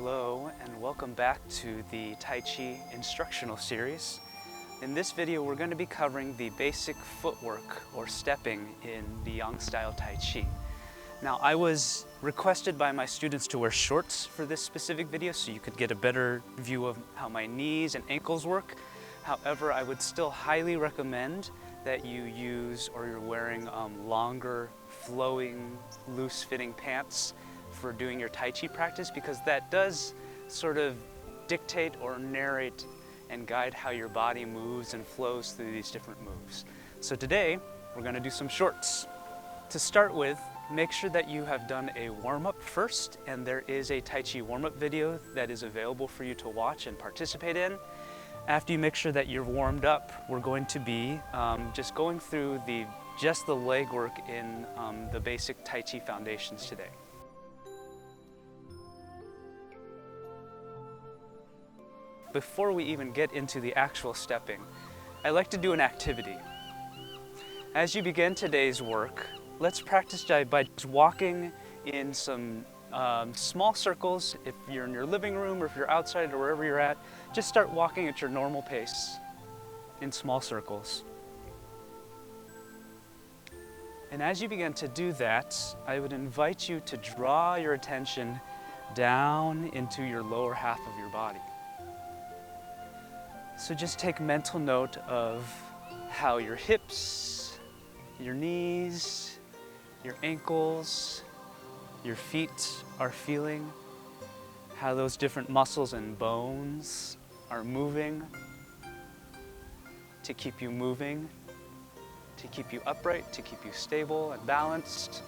Hello and welcome back to the Tai Chi instructional series. In this video we're going to be covering the basic footwork or stepping in the Yang Style Tai Chi. Now I was requested by my students to wear shorts for this specific video so you could get a better view of how my knees and ankles work. However, I would still highly recommend that you use or you're wearing longer, flowing, loose-fitting pants for doing your Tai Chi practice, because that does sort of dictate or narrate and guide how your body moves and flows through these different moves. So today, we're going to do some shorts. To start with, make sure that you have done a warm-up first, and there is a Tai Chi warm-up video that is available for you to watch and participate in. After you make sure that you're warmed up, we're going to be just going through just the leg work in the basic Tai Chi foundations today. Before we even get into the actual stepping, I like to do an activity. As you begin today's work, let's practice by just walking in some small circles. If you're in your living room or if you're outside or wherever you're at, just start walking at your normal pace in small circles. And as you begin to do that, I would invite you to draw your attention down into your lower half of your body. So just take mental note of how your hips, your knees, your ankles, your feet are feeling, how those different muscles and bones are moving to keep you moving, to keep you upright, to keep you stable and balanced.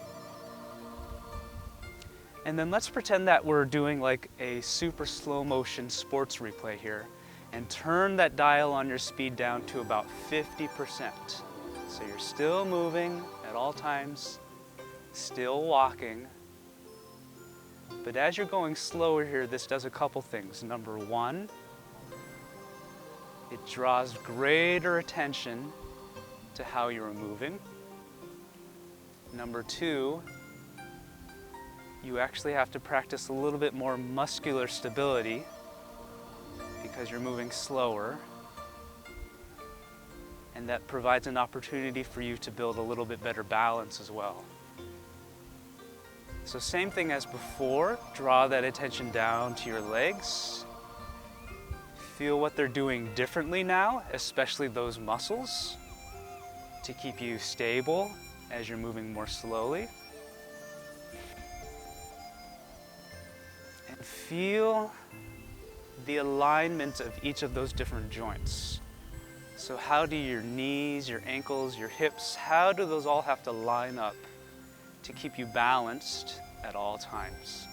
And then let's pretend that we're doing like a super slow motion sports replay here, and turn that dial on your speed down to about 50%. So you're still moving at all times, still walking. But as you're going slower here, this does a couple things. Number one, it draws greater attention to how you're moving. Number two, you actually have to practice a little bit more muscular stability because you're moving slower, and that provides an opportunity for you to build a little bit better balance as well. So same thing as before, draw that attention down to your legs. Feel what they're doing differently now, especially those muscles, to keep you stable as you're moving more slowly. And feel the alignment of each of those different joints. So how do your knees, your ankles, your hips, how do those all have to line up to keep you balanced at all times?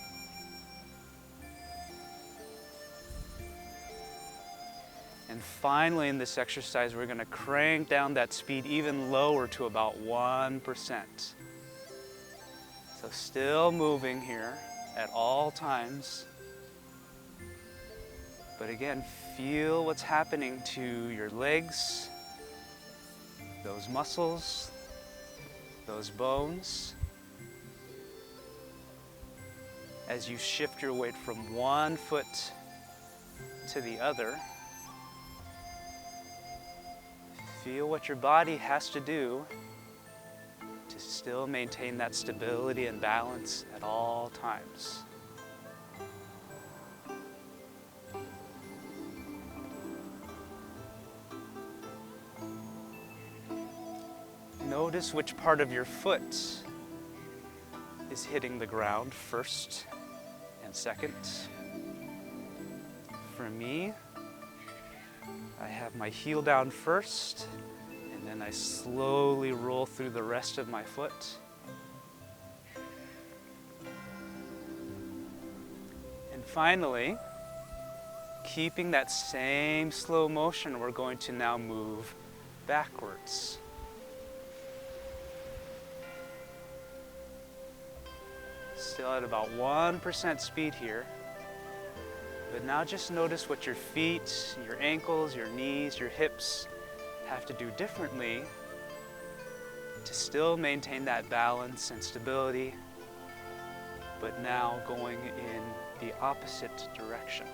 And finally, in this exercise, we're going to crank down that speed even lower to about 1%. So still moving here at all times. But again, feel what's happening to your legs, those muscles, those bones, as you shift your weight from one foot to the other. Feel what your body has to do to still maintain that stability and balance at all times. Notice which part of your foot is hitting the ground first and second. For me, I have my heel down first, and then I slowly roll through the rest of my foot. And finally, keeping that same slow motion, we're going to now move backwards. Still at about 1% speed here. But now just notice what your feet, your ankles, your knees, your hips have to do differently to still maintain that balance and stability but now going in the opposite direction.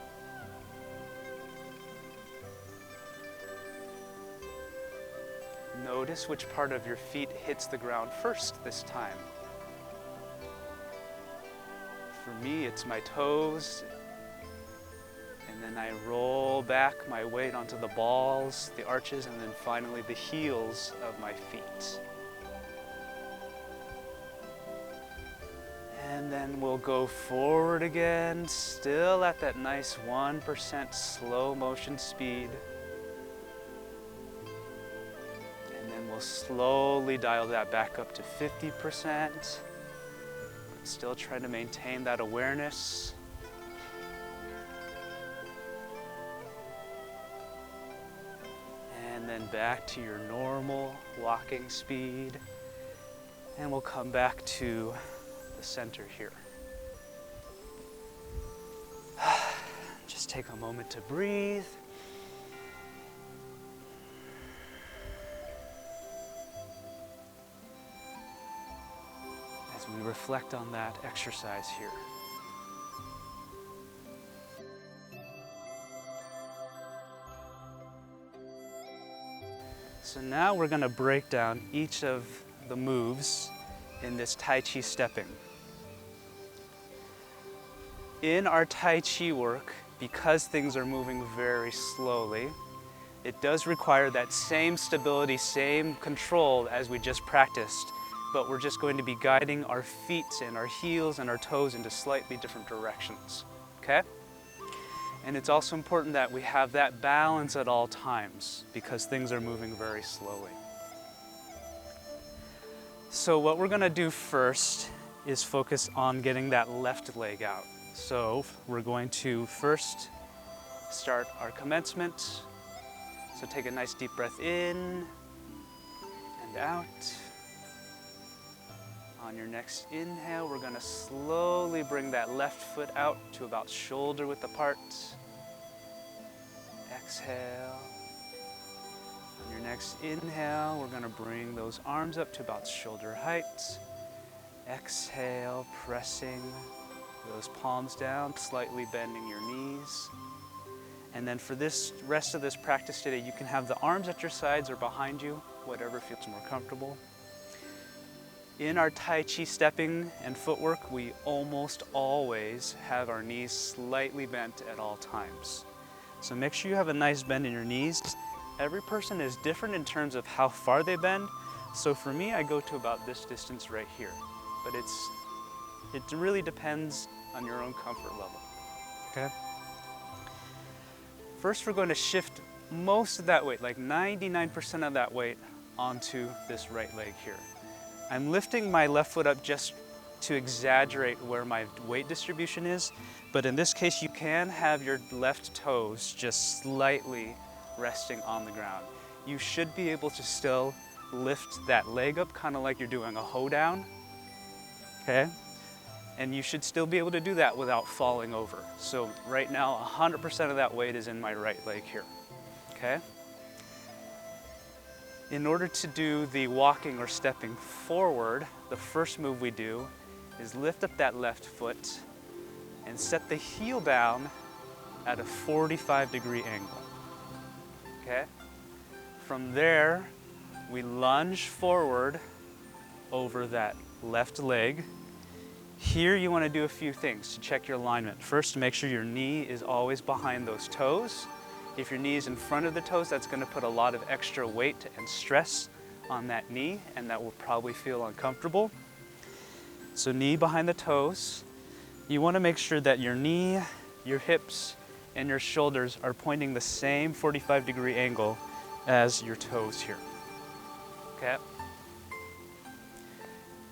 Notice which part of your feet hits the ground first this time. For me, it's my toes, and then I roll back my weight onto the balls, the arches, and then finally the heels of my feet. And then we'll go forward again, still at that nice 1% slow motion speed. And then we'll slowly dial that back up to 50%. Still trying to maintain that awareness. And then back to your normal walking speed. And we'll come back to the center here. Just take a moment to breathe. As we reflect on that exercise here. So now we're going to break down each of the moves in this Tai Chi stepping. In our Tai Chi work, because things are moving very slowly, it does require that same stability, same control as we just practiced, but we're just going to be guiding our feet and our heels and our toes into slightly different directions, okay? And it's also important that we have that balance at all times because things are moving very slowly. So what we're gonna do first is focus on getting that left leg out. So we're going to first start our commencement. So take a nice deep breath in and out. On your next inhale, we're going to slowly bring that left foot out to about shoulder width apart. Exhale. On your next inhale, we're going to bring those arms up to about shoulder height. Exhale, pressing those palms down, slightly bending your knees. And then for this rest of this practice today, you can have the arms at your sides or behind you, whatever feels more comfortable. In our Tai Chi stepping and footwork, we almost always have our knees slightly bent at all times. So make sure you have a nice bend in your knees. Every person is different in terms of how far they bend. So for me, I go to about this distance right here. But it really depends on your own comfort level, okay? First, we're going to shift most of that weight, like 99% of that weight, onto this right leg here. I'm lifting my left foot up just to exaggerate where my weight distribution is, but in this case you can have your left toes just slightly resting on the ground. You should be able to still lift that leg up kind of like you're doing a hoe down, okay? And you should still be able to do that without falling over. So right now 100% of that weight is in my right leg here, okay? In order to do the walking or stepping forward, the first move we do is lift up that left foot and set the heel down at a 45-degree angle, okay? From there, we lunge forward over that left leg. Here you want to do a few things to check your alignment. First, make sure your knee is always behind those toes. If your knee is in front of the toes, that's going to put a lot of extra weight and stress on that knee, and that will probably feel uncomfortable. So knee behind the toes. You want to make sure that your knee, your hips, and your shoulders are pointing the same 45-degree angle as your toes here, okay?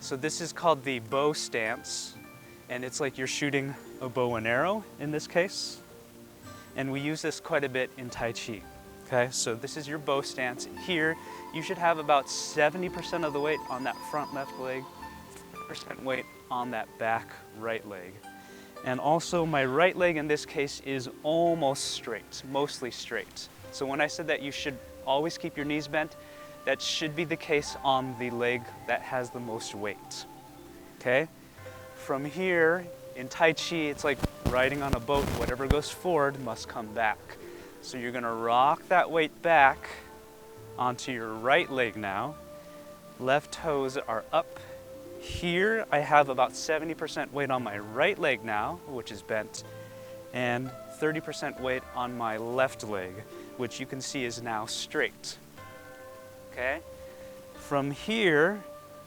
So this is called the bow stance, and it's like you're shooting a bow and arrow in this case. And we use this quite a bit in Tai Chi, okay? So this is your bow stance. Here, you should have about 70% of the weight on that front left leg, 30% weight on that back right leg. And also my right leg in this case is almost straight, mostly straight. So when I said that you should always keep your knees bent, that should be the case on the leg that has the most weight, okay? From here, in Tai Chi, it's like riding on a boat. Whatever goes forward must come back. So you're gonna rock that weight back onto your right leg now. Left toes are up. Here, I have about 70% weight on my right leg now, which is bent, and 30% weight on my left leg, which you can see is now straight. Okay? From here,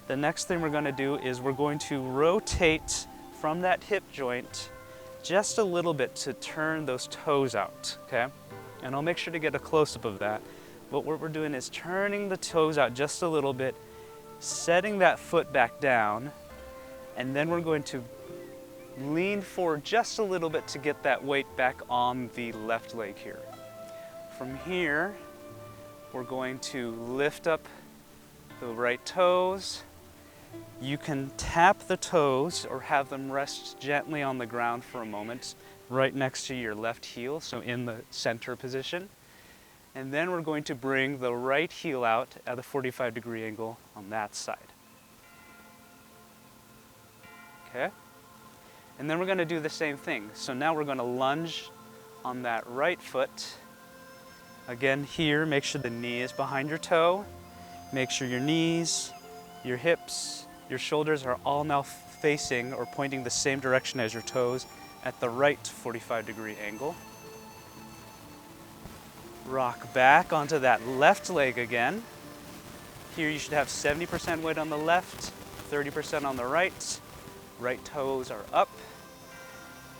the next thing we're going to do is we're going to rotate from that hip joint just a little bit to turn those toes out, okay? And I'll make sure to get a close-up of that. But what we're doing is turning the toes out just a little bit, setting that foot back down, and then we're going to lean forward just a little bit to get that weight back on the left leg here. From here, we're going to lift up the right toes. You can tap the toes or have them rest gently on the ground for a moment, right next to your left heel, so in the center position. And then we're going to bring the right heel out at a 45-degree angle on that side. Okay? And then we're going to do the same thing. So now we're going to lunge on that right foot. Again, here, make sure the knee is behind your toe. Make sure your knees, your hips, your shoulders are all now facing or pointing the same direction as your toes at the right 45-degree angle. Rock back onto that left leg again. Here you should have 70% weight on the left, 30% on the right. Right toes are up.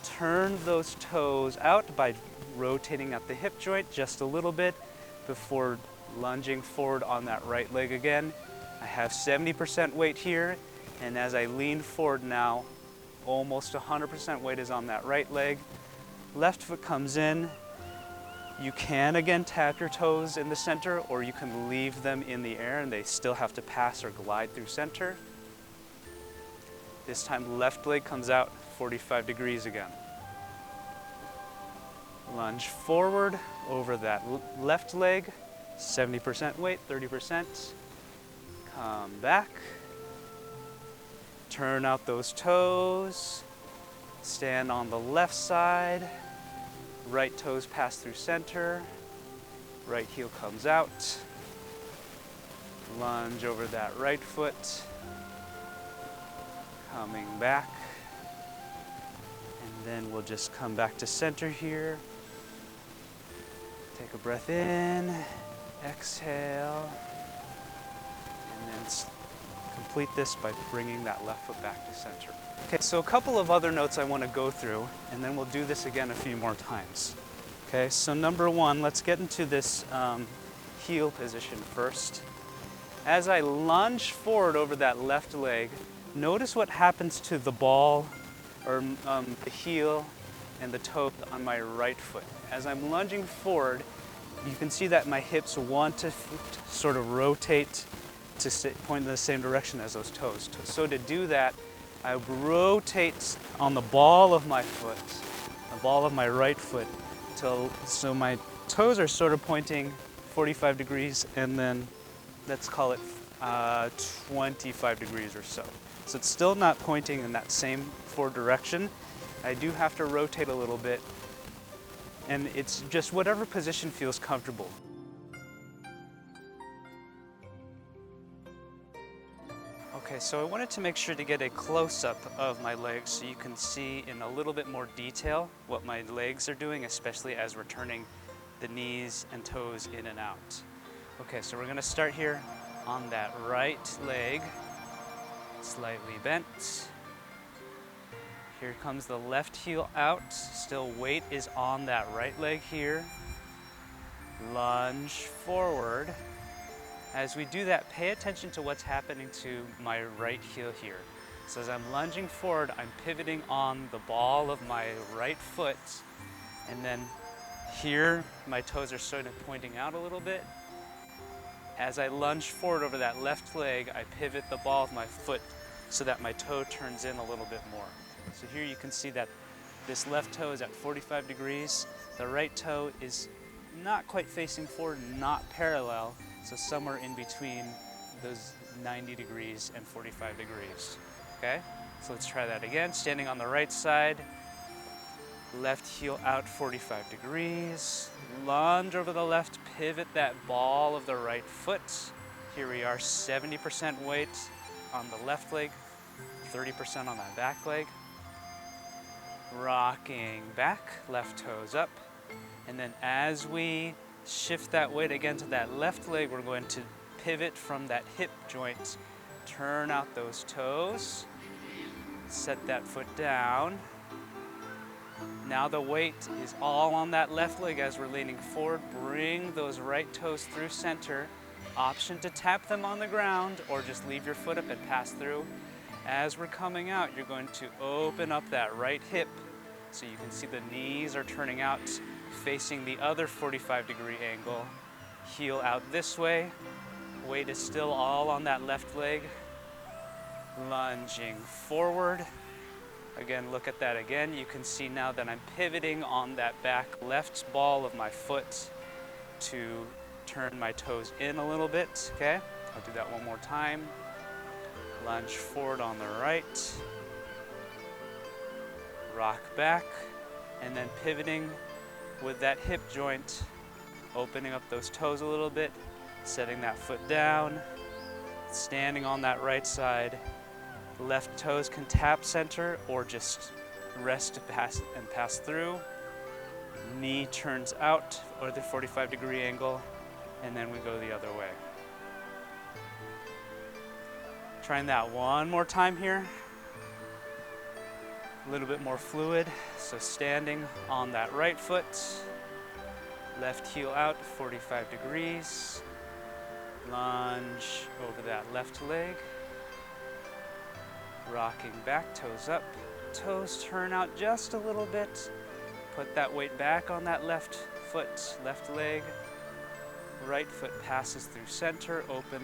Turn those toes out by rotating at the hip joint just a little bit before lunging forward on that right leg again. I have 70% weight here, and as I lean forward now, almost 100% weight is on that right leg. Left foot comes in. You can again tap your toes in the center, or you can leave them in the air and they still have to pass or glide through center. This time left leg comes out 45 degrees again. Lunge forward over that left leg, 70% weight, 30%. Come back. Turn out those toes. Stand on the left side. Right toes pass through center. Right heel comes out. Lunge over that right foot. Coming back. And then we'll just come back to center here. Take a breath in, exhale, and then complete this by bringing that left foot back to center. Okay, so a couple of other notes I want to go through, and then we'll do this again a few more times. Okay, so number one, let's get into this heel position first. As I lunge forward over that left leg, notice what happens to the ball, or the heel, and the toe on my right foot. As I'm lunging forward, you can see that my hips want to sort of rotate to point in the same direction as those toes. So to do that, I rotate on the ball of my foot, the ball of my right foot, so my toes are sort of pointing 45 degrees, and then let's call it 25 degrees or so. So it's still not pointing in that same forward direction. I do have to rotate a little bit, and it's just whatever position feels comfortable. Okay, so I wanted to make sure to get a close-up of my legs so you can see in a little bit more detail what my legs are doing, especially as we're turning the knees and toes in and out. Okay, so we're gonna start here on that right leg, slightly bent. Here comes the left heel out. Still weight is on that right leg here. Lunge forward. As we do that, pay attention to what's happening to my right heel here. So as I'm lunging forward, I'm pivoting on the ball of my right foot, and then here my toes are sort of pointing out a little bit. As I lunge forward over that left leg, I pivot the ball of my foot so that my toe turns in a little bit more. So here you can see that this left toe is at 45 degrees. The right toe is not quite facing forward, not parallel, so somewhere in between those 90 degrees and 45 degrees. Okay? So let's try that again. Standing on the right side, left heel out 45 degrees. Lunge over the left, pivot that ball of the right foot. Here we are, 70% weight on the left leg, 30% on that back leg. Rocking back, left toes up. And then as we shift that weight again to that left leg, we're going to pivot from that hip joint. Turn out those toes. Set that foot down. Now the weight is all on that left leg as we're leaning forward. Bring those right toes through center. Option to tap them on the ground or just leave your foot up and pass through. As we're coming out, you're going to open up that right hip so you can see the knees are turning out, facing the other 45-degree angle. Heel out this way. Weight is still all on that left leg. Lunging forward. Again, look at that again. You can see now that I'm pivoting on that back left ball of my foot to turn my toes in a little bit, okay? I'll do that one more time. Lunge forward on the right. Rock back, and then pivoting with that hip joint, opening up those toes a little bit, setting that foot down, standing on that right side. Left toes can tap center or just rest to pass through. Knee turns out or the 45-degree angle, and then we go the other way. Trying that one more time here. A little bit more fluid. So standing on that right foot, left heel out 45 degrees. Lunge over that left leg. Rocking back, toes up. Toes turn out just a little bit. Put that weight back on that left foot, left leg. Right foot passes through center, open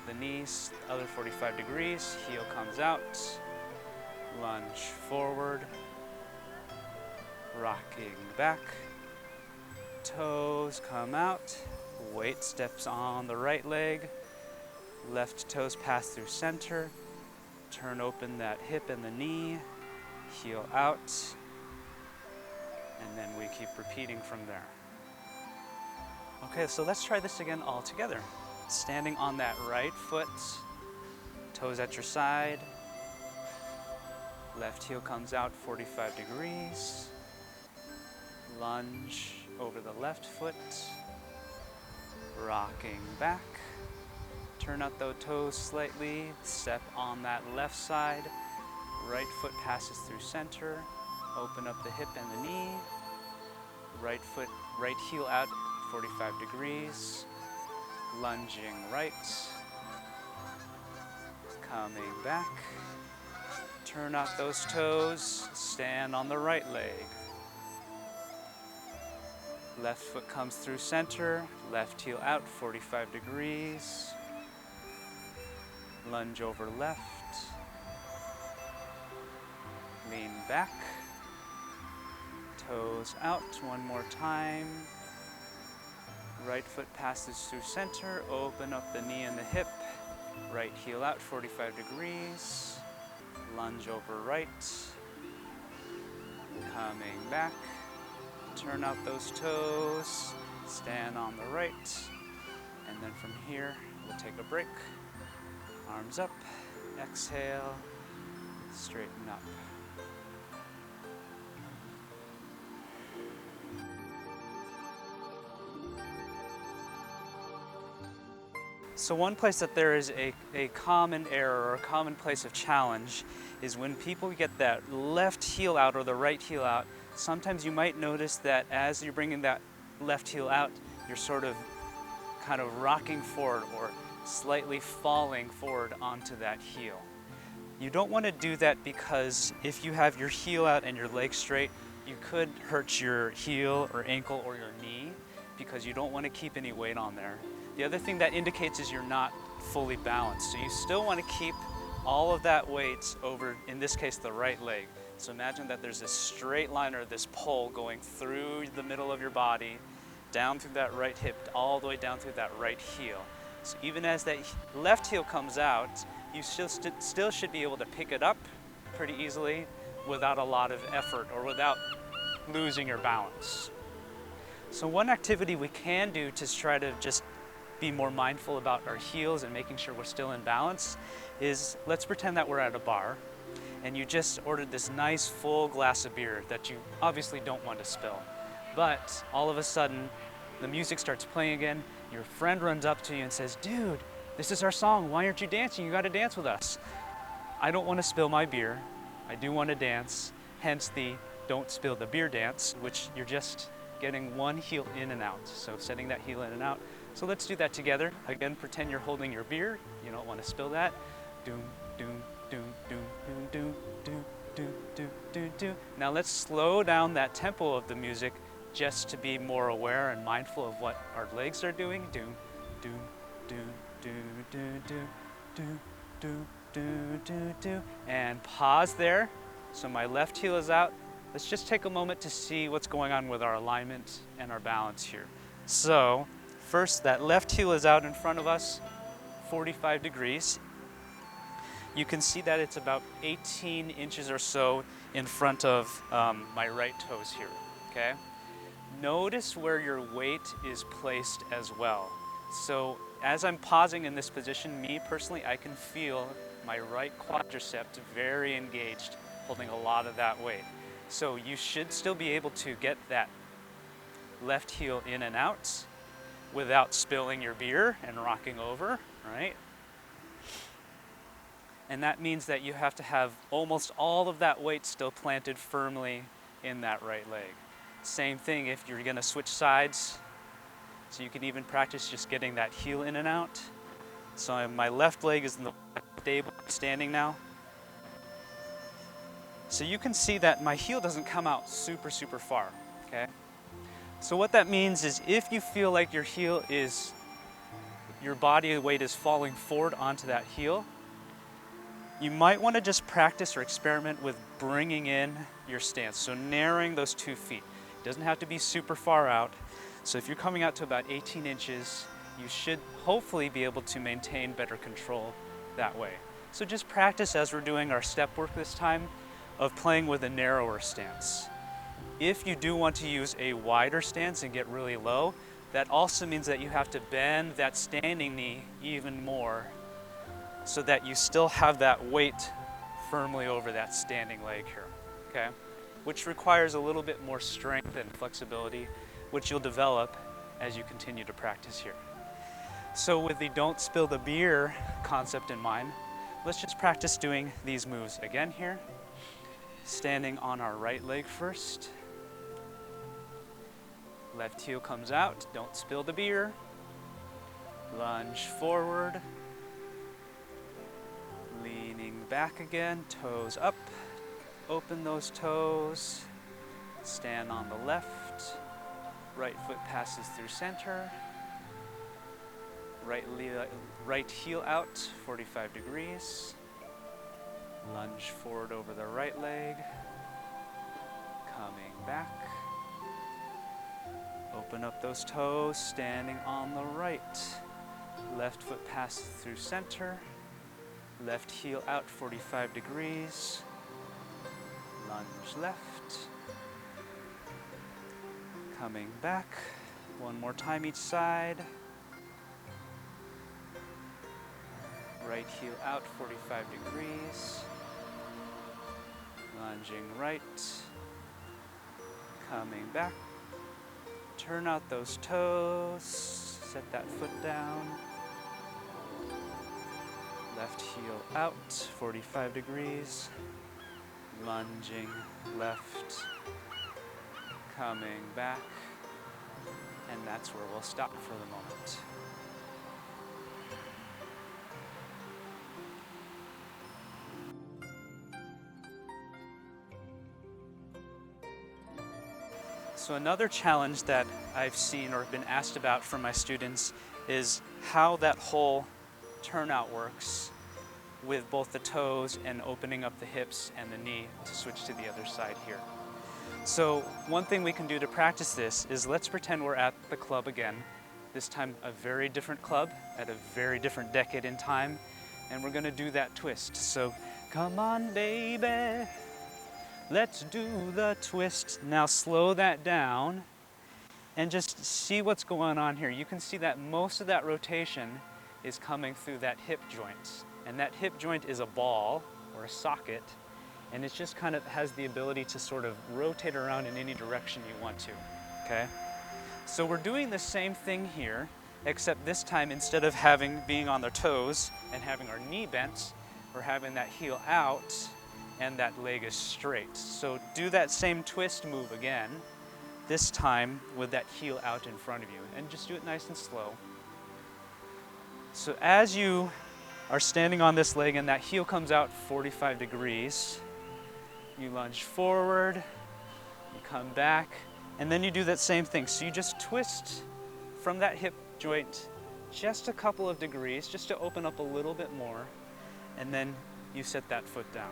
the knees, other 45 degrees. Heel comes out. Lunge forward. Rocking back. Toes come out. Weight steps on the right leg. Left toes pass through center. Turn open that hip and the knee, heel out, and then we keep repeating from there. Okay, so let's try this again all together. Standing on that right foot, toes at your side, left heel comes out 45 degrees, lunge over the left foot, rocking back. Turn out those toes slightly, step on that left side, right foot passes through center, open up the hip and the knee, right foot, right heel out 45 degrees, lunging right, coming back, turn out those toes, stand on the right leg. Left foot comes through center, left heel out 45 degrees. Lunge over left, lean back, toes out one more time, right foot passes through center, open up the knee and the hip, right heel out 45 degrees, lunge over right, coming back, turn out those toes, stand on the right, and then from here we'll take a break. Arms up, exhale, straighten up. So one place that there is a common error or a common place of challenge is when people get that left heel out or the right heel out, sometimes you might notice that as you're bringing that left heel out, you're sort of kind of rocking forward or slightly falling forward onto that heel. You don't want to do that because if you have your heel out and your leg straight, you could hurt your heel or ankle or your knee because you don't want to keep any weight on there. The other thing that indicates is you're not fully balanced. So you still want to keep all of that weight over, in this case, the right leg. So imagine that there's this straight line or this pole going through the middle of your body, down through that right hip, all the way down through that right heel. So even as that left heel comes out, you still should be able to pick it up pretty easily without a lot of effort or without losing your balance. So one activity we can do to try to just be more mindful about our heels and making sure we're still in balance is, let's pretend that we're at a bar and you just ordered this nice full glass of beer that you obviously don't want to spill. But all of a sudden, the music starts playing again, your friend runs up to you and says, "Dude, this is our song, why aren't you dancing? You gotta dance with us." I don't want to spill my beer, I do want to dance, hence the don't spill the beer dance, which you're just getting one heel in and out. So setting that heel in and out. So let's do that together. Again, pretend you're holding your beer, you don't want to spill that. Doom, doom, doom, doom, doom, doom, doom, doom, doom, doom, doom. Now let's slow down that tempo of the music just to be more aware and mindful of what our legs are doing. Doom, doom, doom, doom, doom, doom, doom, doom, doom, doom, doom. And pause there. So my left heel is out. Let's just take a moment to see what's going on with our alignment and our balance here. So first, that left heel is out in front of us, 45 degrees. You can see that it's about 18 inches or so in front of my right toes here, okay? Notice where your weight is placed as well. So as I'm pausing in this position, me personally, I can feel my right quadricep very engaged, holding a lot of that weight. So you should still be able to get that left heel in and out without spilling your beer and rocking over, right? And that means that you have to have almost all of that weight still planted firmly in that right leg. Same thing if you're gonna switch sides. So you can even practice just getting that heel in and out. So my left leg is in the stable, standing now. So you can see that my heel doesn't come out super far, okay? So what that means is if you feel like your heel is, your body weight is falling forward onto that heel, you might want to just practice or experiment with bringing in your stance. So narrowing those 2 feet. It doesn't have to be super far out. So if you're coming out to about 18 inches, you should hopefully be able to maintain better control that way. So just practice as we're doing our step work this time of playing with a narrower stance. If you do want to use a wider stance and get really low, that also means that you have to bend that standing knee even more so that you still have that weight firmly over that standing leg here, okay? Which requires a little bit more strength and flexibility, which you'll develop as you continue to practice here. So with the don't spill the beer concept in mind, let's just practice doing these moves again here. Standing on our right leg first. Left heel comes out, don't spill the beer. Lunge forward. Leaning back again, toes up. Open those toes. Stand on the left. Right foot passes through center. Right heel out, 45 degrees. Lunge forward over the right leg. Coming back. Open up those toes, standing on the right. Left foot passes through center. Left heel out, 45 degrees. Lunge left. Coming back. One more time each side. Right heel out, 45 degrees. Lunging right. Coming back. Turn out those toes. Set that foot down. Left heel out, 45 degrees. Lunging left. Coming back. And that's where we'll stop for the moment. So another challenge that I've seen or been asked about from my students is how that whole turnout works with both the toes and opening up the hips and the knee to switch to the other side here. So one thing we can do to practice this is let's pretend we're at the club again, this time a very different club at a very different decade in time, and we're going to do that twist. So Come on, baby. Let's do the twist. Now slow that down and just see what's going on here. You can see that most of that rotation is coming through that hip joint. And that hip joint is a ball or a socket, and it just kind of has the ability to sort of rotate around in any direction you want to, okay? So we're doing the same thing here, except this time instead of being on the toes and having our knee bent, we're having that heel out and that leg is straight. So do that same twist move again, this time with that heel out in front of you, and just do it nice and slow. So as you are standing on this leg and that heel comes out 45 degrees, you lunge forward, you come back, and then you do that same thing. So you just twist from that hip joint just a couple of degrees, just to open up a little bit more, and then you set that foot down,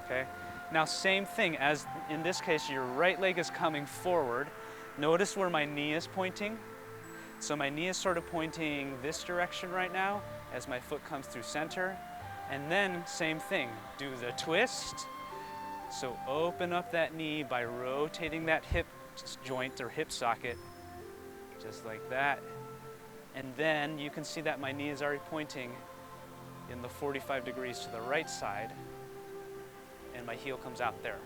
okay? Now same thing, as in this case your right leg is coming forward. Notice where my knee is pointing. So my knee is sort of pointing this direction right now as my foot comes through center. And then same thing, do the twist. So open up that knee by rotating that hip joint or hip socket, just like that. And then you can see that my knee is already pointing in the 45 degrees to the right side, and my heel comes out there.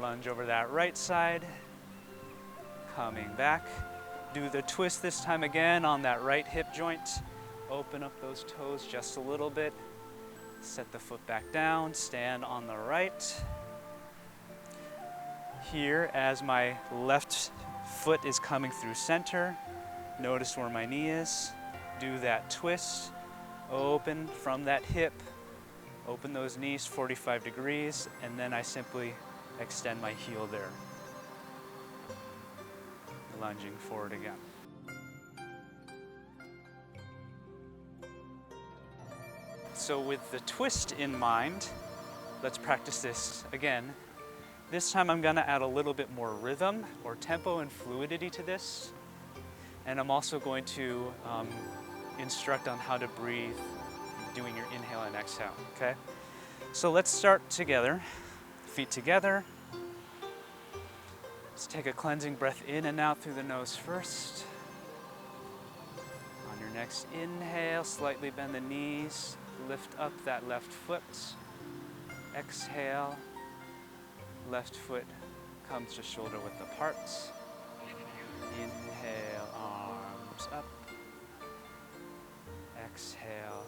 Lunge over that right side, coming back. Do the twist this time again on that right hip joint. Open up those toes just a little bit. Set the foot back down, stand on the right. Here, as my left foot is coming through center, notice where my knee is. Do that twist, open from that hip, open those knees 45 degrees, and then I simply extend my heel there. Lunging forward again. So with the twist in mind, let's practice this again. This time I'm going to add a little bit more rhythm or tempo and fluidity to this. And I'm also going to instruct on how to breathe doing your inhale and exhale, okay? So let's start together, feet together. Let's take a cleansing breath in and out through the nose first. On your next inhale, slightly bend the knees, lift up that left foot. Exhale, left foot comes to shoulder width apart. Inhale, arms up. Exhale,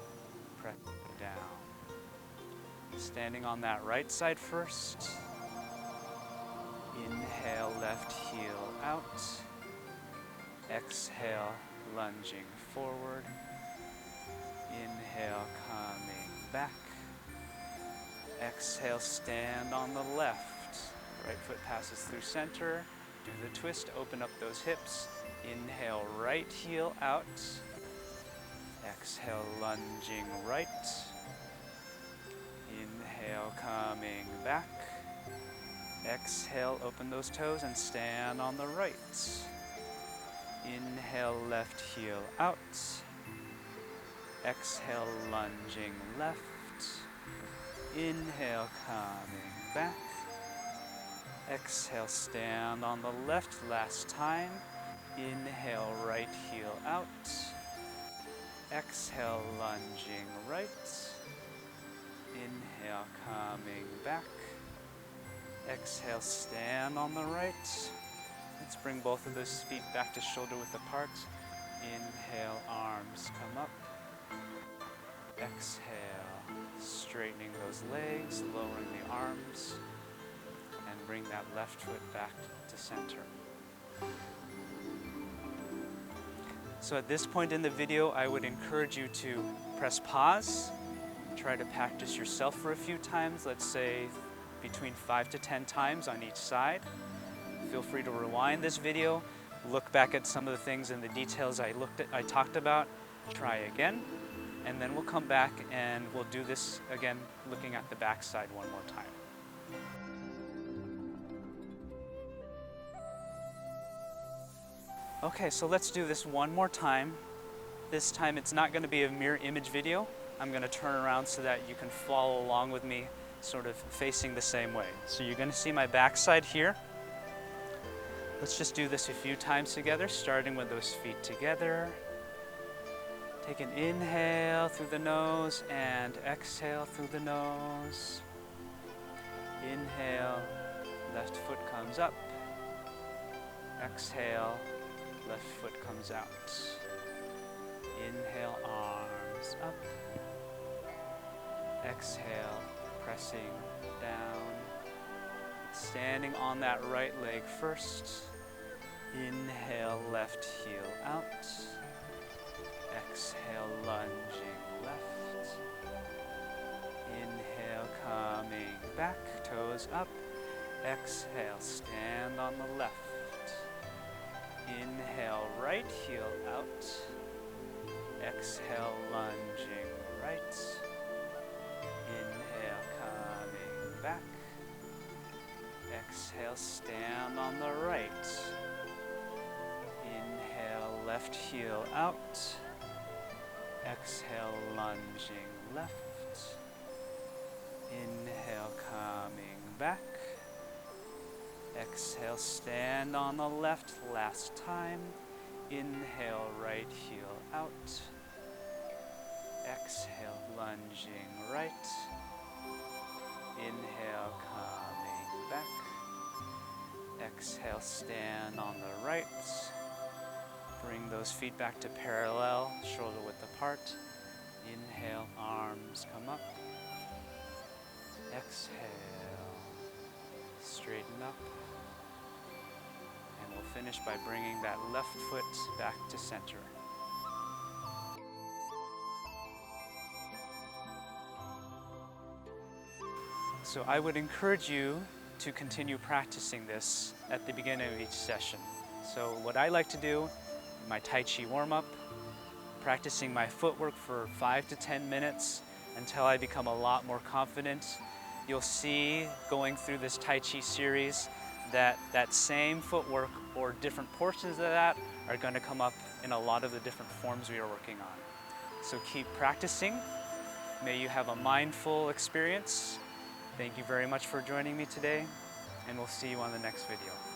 press down. Standing on that right side first. Inhale, left heel out. Exhale, lunging forward. Inhale, coming back. Exhale, stand on the left. Right foot passes through center. Do the twist, open up those hips. Inhale, right heel out. Exhale, lunging right. Inhale, coming back. Exhale, open those toes and stand on the right. Inhale, left heel out. Exhale, lunging left. Inhale, coming back. Exhale, stand on the left last time. Inhale, right heel out. Exhale, lunging right. Inhale, coming back. Exhale, stand on the right. Let's bring both of those feet back to shoulder width apart. Inhale, arms come up. Exhale, straightening those legs, lowering the arms, and bring that left foot back to center. So at this point in the video, I would encourage you to press pause, try to practice yourself for a few times, let's say between 5 to 10 times on each side. Feel free to rewind this video, look back at some of the things and the details I talked about, try again, and then we'll come back and we'll do this again, looking at the back side one more time. Okay, so let's do this one more time. This time it's not going to be a mirror image video. I'm going to turn around so that you can follow along with me, sort of facing the same way. So you're going to see my backside here. Let's just do this a few times together, starting with those feet together. Take an inhale through the nose and exhale through the nose. Inhale, left foot comes up. Exhale, left foot comes out. Inhale, arms up. Exhale, pressing down. Standing on that right leg first. Inhale, left heel out. Exhale, lunging left. Inhale, coming back, toes up. Exhale, stand on the left. Inhale, right heel out. Exhale, lunging right. Inhale, coming back. Exhale, stand on the right. Inhale, left heel out. Exhale, lunging left. Inhale, coming back. Exhale, stand on the left last time. Inhale, right heel out. Exhale, lunging right. Inhale, coming back. Exhale, stand on the right. Bring those feet back to parallel, shoulder width apart. Inhale, arms come up. Exhale, straighten up. And we'll finish by bringing that left foot back to center. So I would encourage you to continue practicing this at the beginning of each session. So what I like to do, my Tai Chi warm-up, practicing my footwork for 5 to 10 minutes until I become a lot more confident. You'll see going through this Tai Chi series that that same footwork or different portions of that are going to come up in a lot of the different forms we are working on. So keep practicing. May you have a mindful experience. Thank you very much for joining me today, and we'll see you on the next video.